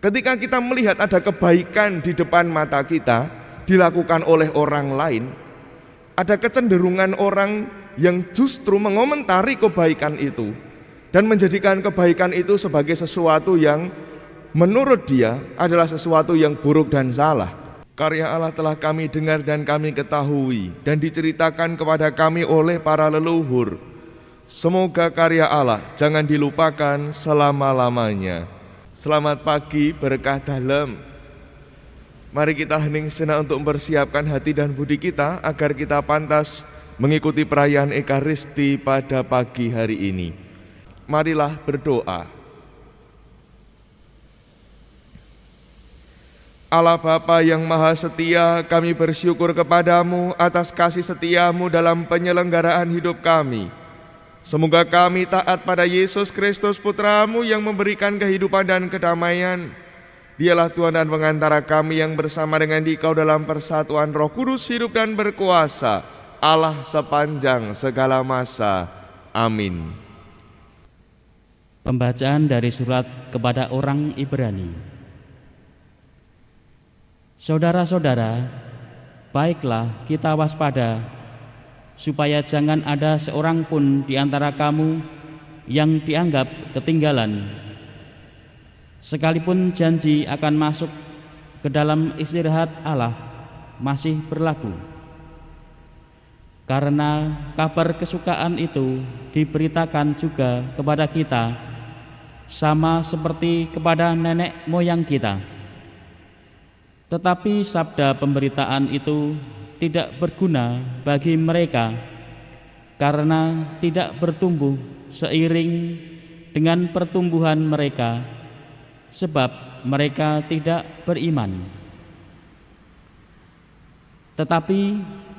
Ketika kita melihat ada kebaikan di depan mata kita dilakukan oleh orang lain, ada kecenderungan orang yang justru mengomentari kebaikan itu dan menjadikan kebaikan itu sebagai sesuatu yang menurut dia adalah sesuatu yang buruk dan salah. Karya Allah telah kami dengar dan kami ketahui dan diceritakan kepada kami oleh para leluhur. Semoga karya Allah jangan dilupakan selama-lamanya. Selamat pagi, berkah dalam. Mari kita hening sejenak untuk mempersiapkan hati dan budi kita agar kita pantas mengikuti perayaan Ekaristi pada pagi hari ini. Marilah berdoa. Allah Bapa yang Maha Setia, kami bersyukur kepadamu atas kasih setiamu dalam penyelenggaraan hidup kami. Semoga kami taat pada Yesus Kristus Putramu yang memberikan kehidupan dan kedamaian. Dialah Tuhan dan pengantara kami yang bersama dengan Dikau dalam persatuan Roh Kudus hidup dan berkuasa, Allah sepanjang segala masa. Amin. Pembacaan dari surat kepada orang Ibrani. Saudara-saudara, baiklah kita waspada, supaya jangan ada seorang pun di antara kamu yang dianggap ketinggalan, sekalipun janji akan masuk ke dalam istirahat Allah masih berlaku. Karena kabar kesukaan itu diberitakan juga kepada kita, sama seperti kepada nenek moyang kita. Tetapi sabda pemberitaan itu tidak berguna bagi mereka karena tidak bertumbuh seiring dengan pertumbuhan mereka, sebab mereka tidak beriman. Tetapi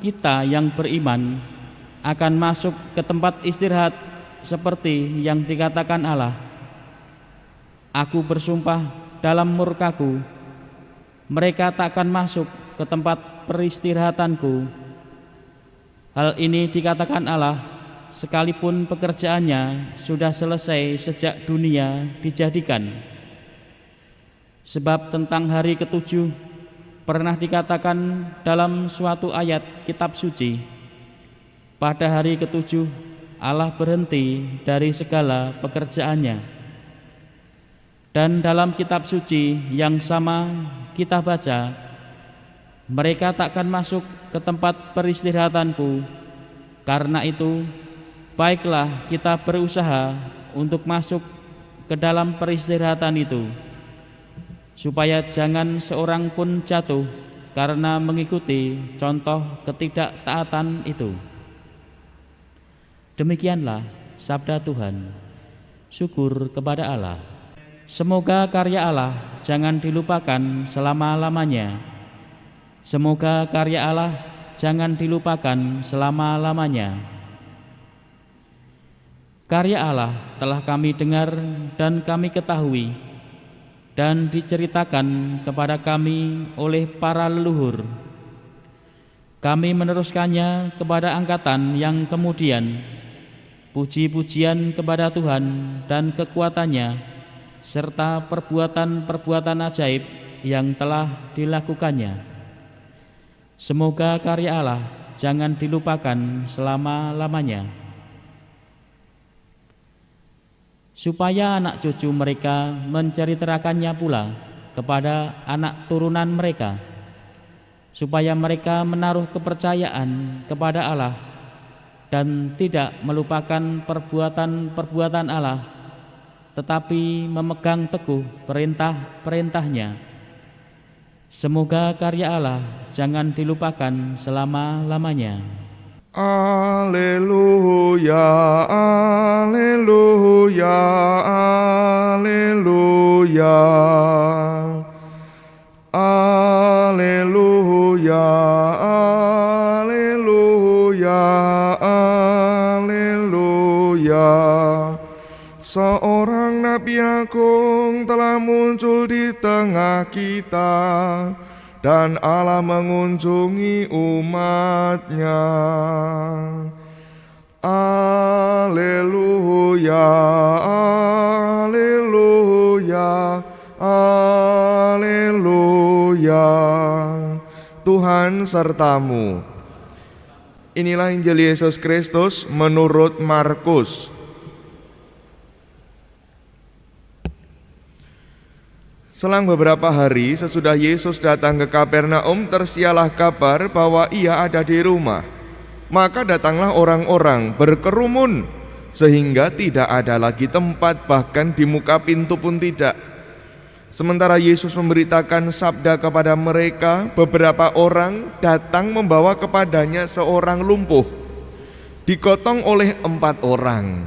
kita yang beriman akan masuk ke tempat istirahat seperti yang dikatakan Allah, Aku bersumpah dalam murkaku, mereka tak akan masuk ke tempat peristirahatanku. Hal ini dikatakan Allah sekalipun pekerjaannya sudah selesai sejak dunia dijadikan. Sebab tentang hari ketujuh pernah dikatakan dalam suatu ayat kitab suci, pada hari ketujuh Allah berhenti dari segala pekerjaannya. Dan dalam kitab suci yang sama kita baca, mereka takkan masuk ke tempat peristirahatanku. Karena itu, baiklah kita berusaha untuk masuk ke dalam peristirahatan itu, supaya jangan seorang pun jatuh karena mengikuti contoh ketidaktaatan itu. Demikianlah sabda Tuhan. Syukur kepada Allah. Semoga karya Allah jangan dilupakan selama-lamanya. Semoga karya Allah jangan dilupakan selama-lamanya. Karya Allah telah kami dengar dan kami ketahui dan diceritakan kepada kami oleh para leluhur. Kami meneruskannya kepada angkatan yang kemudian. Puji-pujian kepada Tuhan dan kekuatannya, serta perbuatan-perbuatan ajaib yang telah dilakukannya. Semoga karya Allah jangan dilupakan selama-lamanya, supaya anak cucu mereka menceritakannya pula kepada anak turunan mereka, supaya mereka menaruh kepercayaan kepada Allah dan tidak melupakan perbuatan-perbuatan Allah, tetapi memegang teguh perintah-perintahnya. Semoga karya Allah jangan dilupakan selama-lamanya. Alleluia, alleluia, alleluia. Alleluia, alleluia, alleluia. Seorang nabi agung telah muncul di tengah kita, dan Allah mengunjungi umatnya. Alleluia, alleluia, alleluia. Haleluya. Tuhan sertamu. Inilah Injil Yesus Kristus menurut Markus. Selang beberapa hari sesudah Yesus datang ke Kapernaum, tersiarlah kabar bahwa ia ada di rumah. Maka datanglah orang-orang berkerumun, sehingga tidak ada lagi tempat, bahkan di muka pintu pun tidak. Sementara Yesus memberitakan sabda kepada mereka, beberapa orang datang membawa kepadanya seorang lumpuh, digotong oleh 4 orang.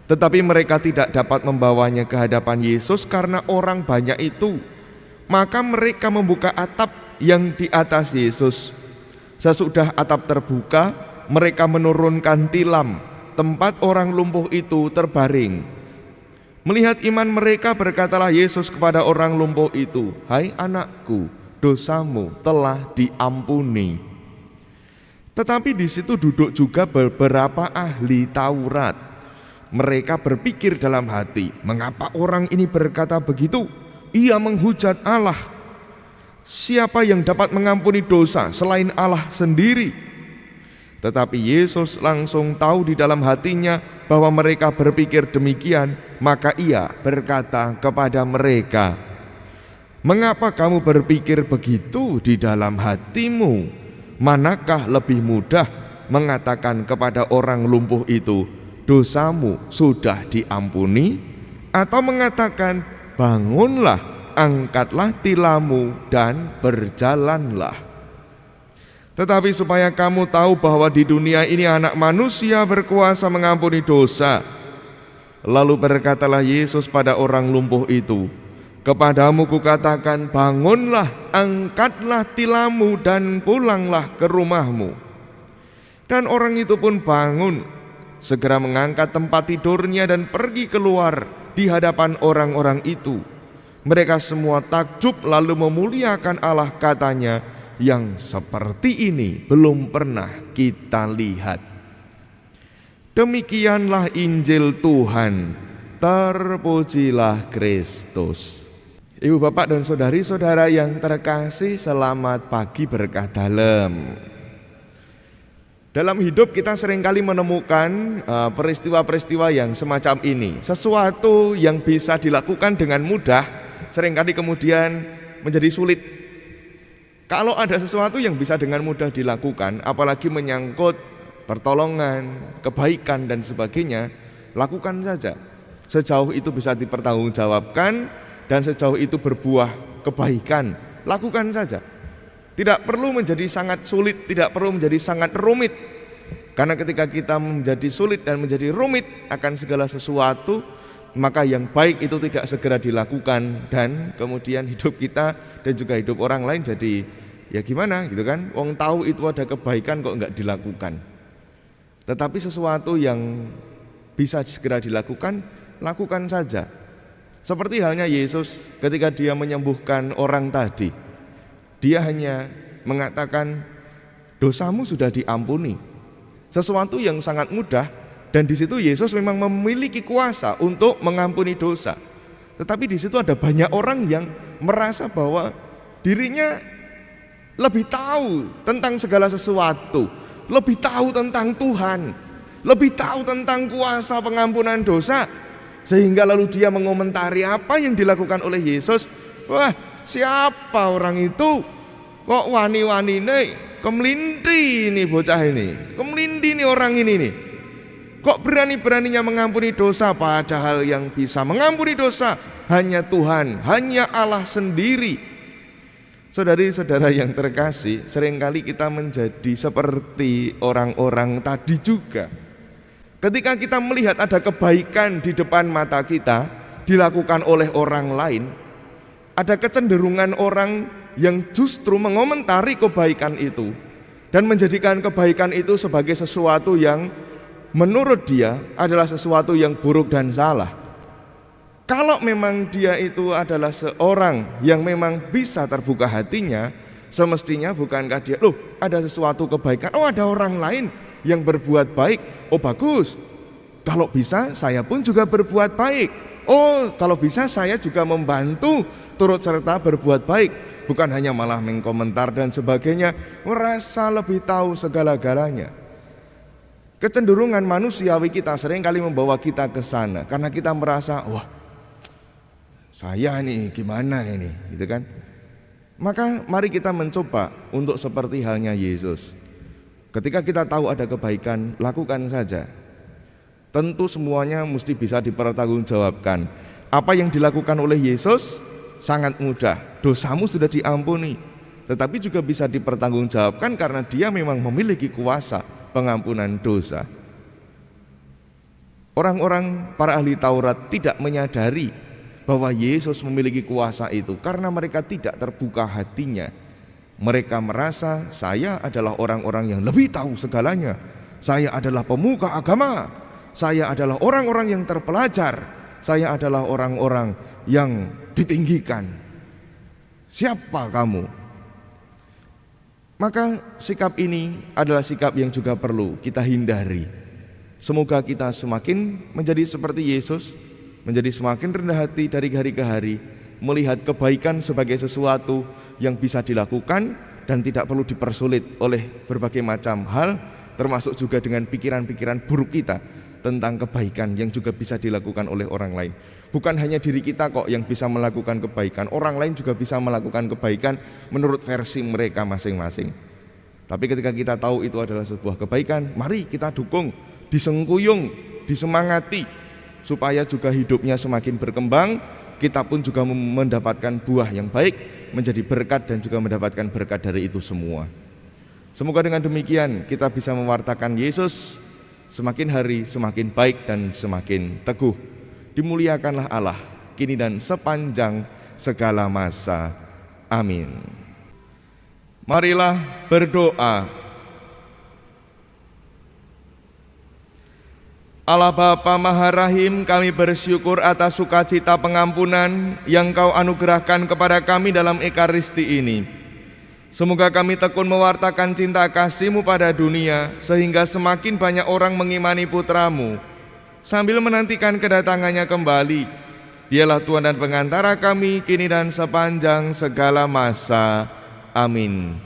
Tetapi mereka tidak dapat membawanya ke hadapan Yesus karena orang banyak itu. Maka mereka membuka atap yang di atas Yesus. Sesudah atap terbuka, mereka menurunkan tilam tempat orang lumpuh itu terbaring. Melihat iman mereka, berkatalah Yesus kepada orang lumpuh itu, "Hai anakku, dosamu telah diampuni." Tetapi di situ duduk juga beberapa ahli Taurat. Mereka berpikir dalam hati, "Mengapa orang ini berkata begitu? Ia menghujat Allah. Siapa yang dapat mengampuni dosa selain Allah sendiri?" Tetapi Yesus langsung tahu di dalam hatinya bahwa mereka berpikir demikian, maka ia berkata kepada mereka, "Mengapa kamu berpikir begitu di dalam hatimu? Manakah lebih mudah mengatakan kepada orang lumpuh itu, 'Dosamu sudah diampuni,' atau mengatakan, 'Bangunlah, angkatlah tilammu dan berjalanlah'? Tetapi supaya kamu tahu bahwa di dunia ini Anak Manusia berkuasa mengampuni dosa." Lalu berkatalah Yesus pada orang lumpuh itu, "Kepadamu kukatakan, bangunlah, angkatlah tilammu dan pulanglah ke rumahmu." Dan orang itu pun bangun, segera mengangkat tempat tidurnya dan pergi keluar di hadapan orang-orang itu. Mereka semua takjub lalu memuliakan Allah, katanya, "Yang seperti ini belum pernah kita lihat." Demikianlah Injil Tuhan. Terpujilah Kristus. Ibu, bapak, dan saudari-saudara yang terkasih, selamat pagi berkah dalam. Dalam hidup kita seringkali menemukan peristiwa-peristiwa yang semacam ini. Sesuatu yang bisa dilakukan dengan mudah seringkali kemudian menjadi sulit. Kalau ada sesuatu yang bisa dengan mudah dilakukan, apalagi menyangkut pertolongan, kebaikan dan sebagainya, lakukan saja. Sejauh itu bisa dipertanggungjawabkan dan sejauh itu berbuah kebaikan, lakukan saja. Tidak perlu menjadi sangat sulit, tidak perlu menjadi sangat rumit. Karena ketika kita menjadi sulit dan menjadi rumit akan segala sesuatu, maka yang baik itu tidak segera dilakukan, dan kemudian hidup kita dan juga hidup orang lain jadi ya gimana gitu kan. Wong tahu itu ada kebaikan kok enggak dilakukan. Tetapi sesuatu yang bisa segera dilakukan, lakukan saja. Seperti halnya Yesus ketika dia menyembuhkan orang tadi. Dia hanya mengatakan, "Dosamu sudah diampuni." Sesuatu yang sangat mudah, dan di situ Yesus memang memiliki kuasa untuk mengampuni dosa. Tetapi di situ ada banyak orang yang merasa bahwa dirinya lebih tahu tentang segala sesuatu, lebih tahu tentang Tuhan, lebih tahu tentang kuasa pengampunan dosa, sehingga lalu dia mengomentari apa yang dilakukan oleh Yesus. "Wah, siapa orang itu? Kok wani-wani nih, kemelinti ini bocah ini, kemelinti ini orang ini nih. Kok berani-beraninya mengampuni dosa, padahal yang bisa mengampuni dosa hanya Tuhan, hanya Allah sendiri." Saudari-saudara yang terkasih, seringkali kita menjadi seperti orang-orang tadi juga. Ketika kita melihat ada kebaikan di depan mata kita dilakukan oleh orang lain, ada kecenderungan orang yang justru mengomentari kebaikan itu dan menjadikan kebaikan itu sebagai sesuatu yang menurut dia adalah sesuatu yang buruk dan salah. Kalau memang dia itu adalah seorang yang memang bisa terbuka hatinya, semestinya bukankah dia, "Loh, ada sesuatu kebaikan, oh ada orang lain yang berbuat baik, oh bagus, kalau bisa saya pun juga berbuat baik." Oh, kalau bisa saya juga membantu turut serta berbuat baik, bukan hanya malah mengkomentar dan sebagainya, merasa lebih tahu segala-galanya. Kecenderungan manusiawi kita seringkali membawa kita ke sana karena kita merasa, wah, saya nih gimana ini, gitu kan? Maka mari kita mencoba untuk seperti halnya Yesus. Ketika kita tahu ada kebaikan, lakukan saja. Tentu semuanya mesti bisa dipertanggungjawabkan. Apa yang dilakukan oleh Yesus sangat mudah. Dosamu sudah diampuni, tetapi juga bisa dipertanggungjawabkan karena dia memang memiliki kuasa pengampunan dosa. Orang-orang para ahli Taurat tidak menyadari bahwa Yesus memiliki kuasa itu karena mereka tidak terbuka hatinya. Mereka merasa saya adalah orang-orang yang lebih tahu segalanya. Saya adalah pemuka agama. Saya adalah orang-orang yang terpelajar. Saya adalah orang-orang yang ditinggikan. Siapa kamu? Maka sikap ini adalah sikap yang juga perlu kita hindari. Semoga kita semakin menjadi seperti Yesus, menjadi semakin rendah hati dari hari ke hari, melihat kebaikan sebagai sesuatu yang bisa dilakukan dan tidak perlu dipersulit oleh berbagai macam hal, termasuk juga dengan pikiran-pikiran buruk kita tentang kebaikan yang juga bisa dilakukan oleh orang lain. Bukan hanya diri kita kok yang bisa melakukan kebaikan, orang lain juga bisa melakukan kebaikan menurut versi mereka masing-masing. Tapi ketika kita tahu itu adalah sebuah kebaikan, mari kita dukung, disengkuyung, disemangati, supaya juga hidupnya semakin berkembang, kita pun juga mendapatkan buah yang baik, menjadi berkat dan juga mendapatkan berkat dari itu semua. Semoga dengan demikian kita bisa mewartakan Yesus semakin hari semakin baik dan semakin teguh. Dimuliakanlah Allah kini dan sepanjang segala masa. Amin. Marilah berdoa. Allah Bapa Maha Rahim, kami bersyukur atas sukacita pengampunan yang Kau anugerahkan kepada kami dalam Ekaristi ini. Semoga kami tekun mewartakan cinta kasih-Mu pada dunia, sehingga semakin banyak orang mengimani Putra-Mu, sambil menantikan kedatangannya kembali. Dialah Tuhan dan pengantara kami, kini dan sepanjang segala masa. Amin.